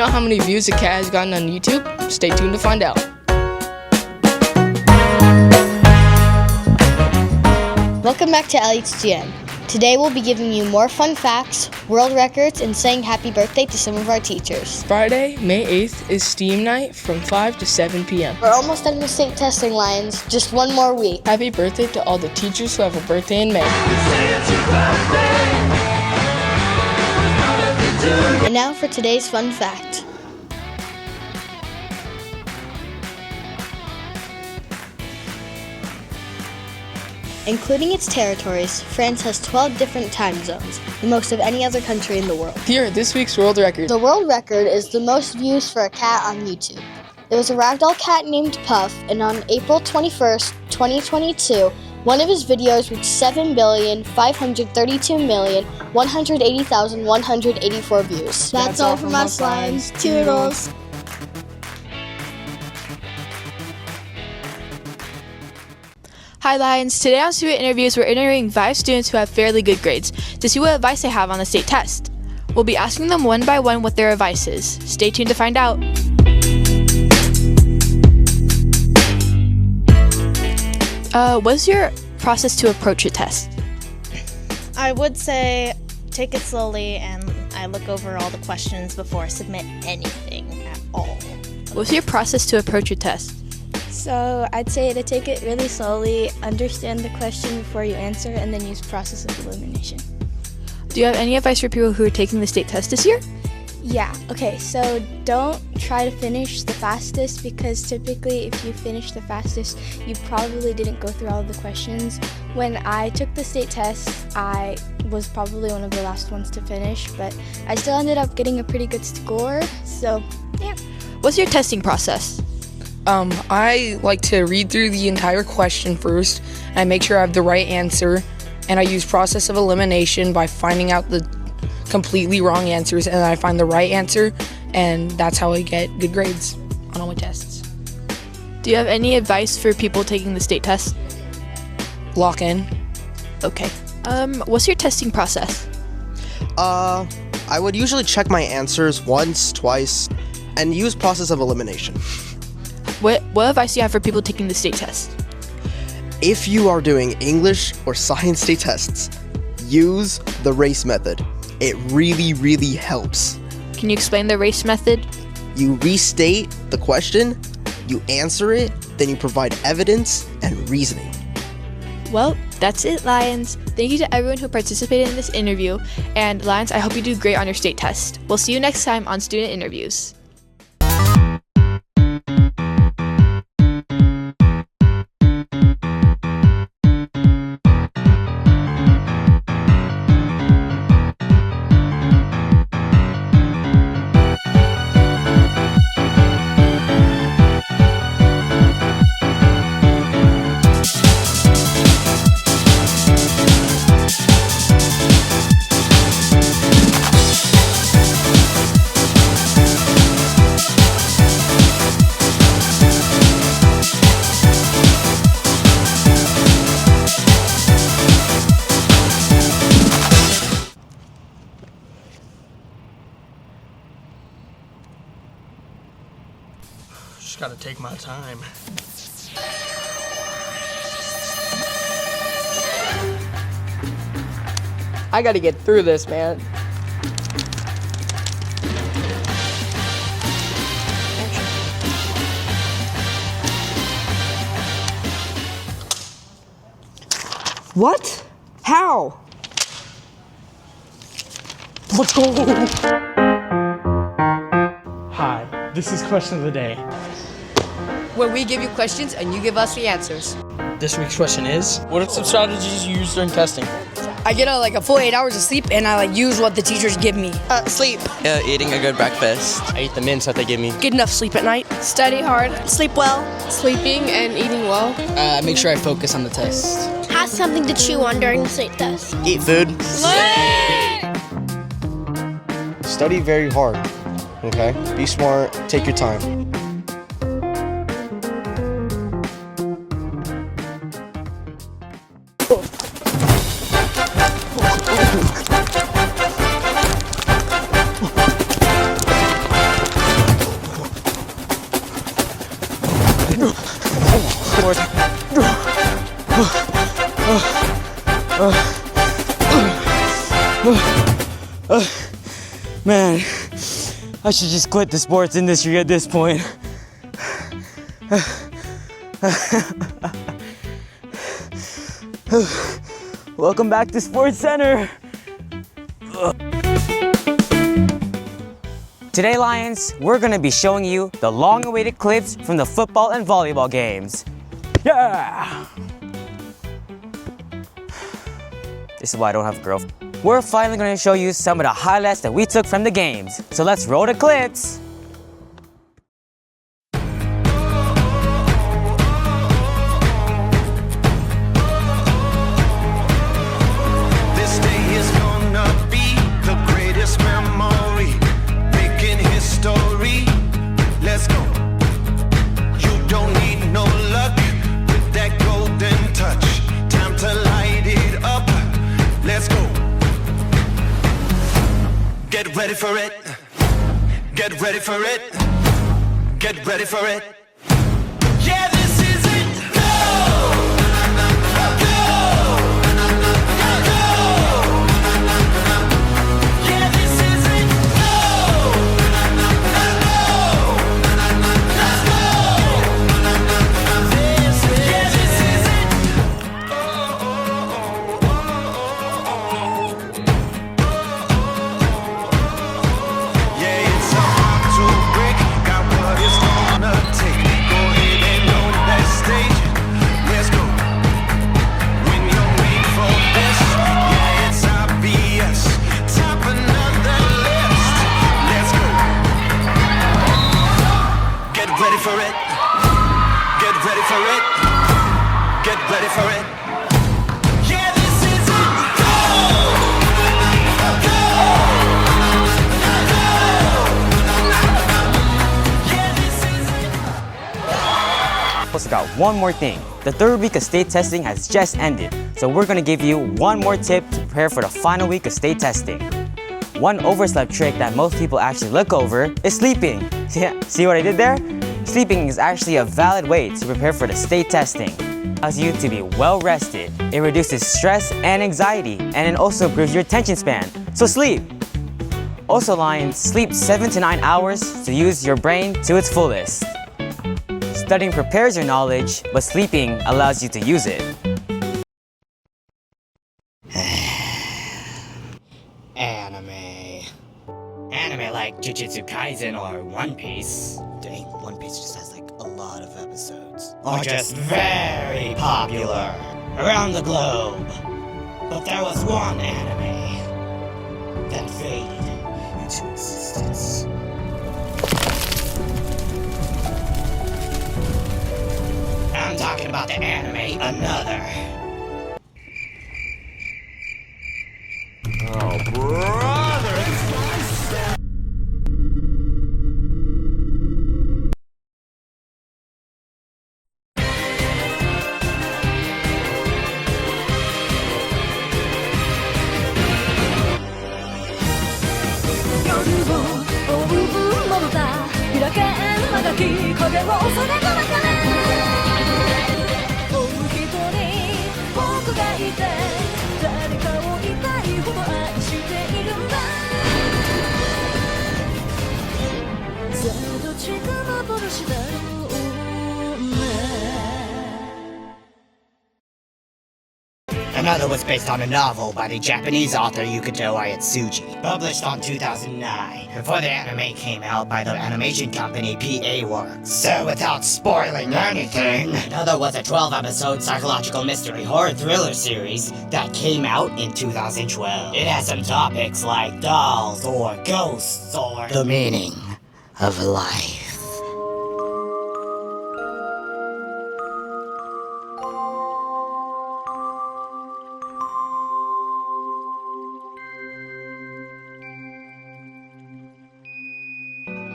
know how many views a cat has gotten on YouTube? Stay tuned to find out. Welcome back to LHGN. Today we'll be giving you more fun facts, world records, and saying happy birthday to some of our teachers. Friday, May 8th is STEAM night from 5 to 7 p.m. We're almost done with state testing, Lions. Just one more week. Happy birthday to all the teachers who have a birthday in May. And now for today's fun fact. Including its territories, France has 12 different time zones, the most of any other country in the world. Here are this week's world record. The world record is the most views for a cat on YouTube. There was a ragdoll cat named Puff, and on April 21st, 2022, one of his videos reached 7,532,180,184 views. That's all from us, Lions. Toodles! Hi Lions, today on Student Interviews we're interviewing 5 students who have fairly good grades to see what advice they have on the state test. We'll be asking them one by one what their advice is. Stay tuned to find out. What's your process to approach a test? I would say take it slowly, and I look over all the questions before I submit anything at all. What's your process to approach a test? So I'd say to take it really slowly, understand the question before you answer, and then use process of elimination. Do you have any advice for people who are taking the state test this year? Yeah, okay, so don't try to finish the fastest, because typically if you finish the fastest, you probably didn't go through all of the questions. When I took the state test, I was probably one of the last ones to finish, but I still ended up getting a pretty good score, so yeah. What's your testing process? I like to read through the entire question first, and I make sure I have the right answer, and I use process of elimination by finding out the completely wrong answers, and then I find the right answer, and that's how I get good grades on all my tests. Do you have any advice for people taking the state test? Lock in. Okay. What's your testing process? I would usually check my answers once, twice, and use process of elimination. What advice do you have for people taking the state test? If you are doing English or science state tests, use the race method. It really, really helps. Can you explain the race method? You restate the question, you answer it, then you provide evidence and reasoning. Well, that's it, Lions. Thank you to everyone who participated in this interview. And Lions, I hope you do great on your state test. We'll see you next time on Student Interviews. Just gotta take my time. I gotta get through this, man. What? How? Let's go! Hi, this is question of the day. Where we give you questions and you give us the answers. This week's question is, what are some strategies you use during testing? I get a full 8 hours of sleep, and I use what the teachers give me. Sleep. Eating a good breakfast. I eat the mints that they give me. Get enough sleep at night. Study hard. Sleep well. Sleeping and eating well. I make sure I focus on the test. Have something to chew on during the state test. Eat food. Study very hard, okay? Be smart, take your time. Man, I should just quit the sports industry at this point. Welcome back to Sports Center. Today, Lions, we're gonna be showing you the long-awaited clips from the football and volleyball games. Yeah! This is why I don't have a girlfriend. We're finally gonna show you some of the highlights that we took from the games. So let's roll the clips. This day is gonna be the greatest memory, making history. Let's go. You don't need no luck with that golden touch. Time to light it up. Let's go. Get ready for it. Get ready for it. Get ready for it. Yeah, this is it. Go! Go! Go! Yeah, this is it. Go! Go! Let's go! Yeah, this is it. Yeah, it's about to break. Got what it's gonna take. Go ahead and on that stage. Let's go. When you're made for this, yeah, it's obvious. Top another list. Let's go. Get ready for it. Get ready for it. Get ready for it. Yeah, this is it. Go! Go! Also got one more thing. The third week of state testing has just ended, so we're gonna give you one more tip to prepare for the final week of state testing. One overslept trick that most people actually look over is sleeping. Yeah, see what I did there? Sleeping is actually a valid way to prepare for the state testing. It allows you to be well rested. It reduces stress and anxiety, and it also improves your attention span. So sleep. Also, Lions, sleep 7 to 9 hours to use your brain to its fullest. Studying prepares your knowledge, but sleeping allows you to use it. Anime. Anime like Jujutsu Kaisen or One Piece. Dang, One Piece just has like a lot of episodes. Are just very popular around the globe. But there was one anime that faded into existence. I'm talking about the anime Another. Oh, brother! Another was based on a novel by the Japanese author Yukito Ayatsuji, published on 2009, before the anime came out by the animation company PA Works. So without spoiling anything, Another was a 12-episode psychological mystery horror thriller series that came out in 2012. It has some topics like dolls or ghosts or the meaning of life.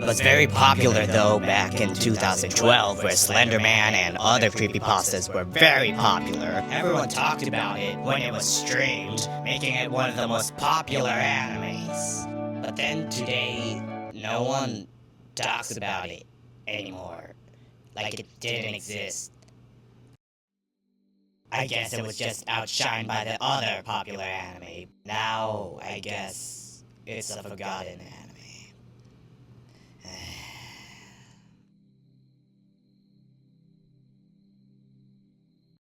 It was very popular though back in 2012, where Slender Man and other creepypastas were very popular. Everyone talked about it when it was streamed, making it one of the most popular animes. But then today, no one talks about it. anymore. Like it didn't exist. I guess it was just outshined by the other popular anime. Now, I guess it's a forgotten anime.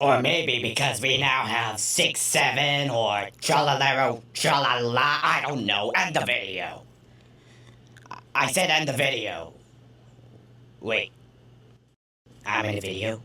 Or maybe because we now have 6, 7, or tralalero, tralala, I don't know, end the video. I said end the video. Wait, I'm in the video?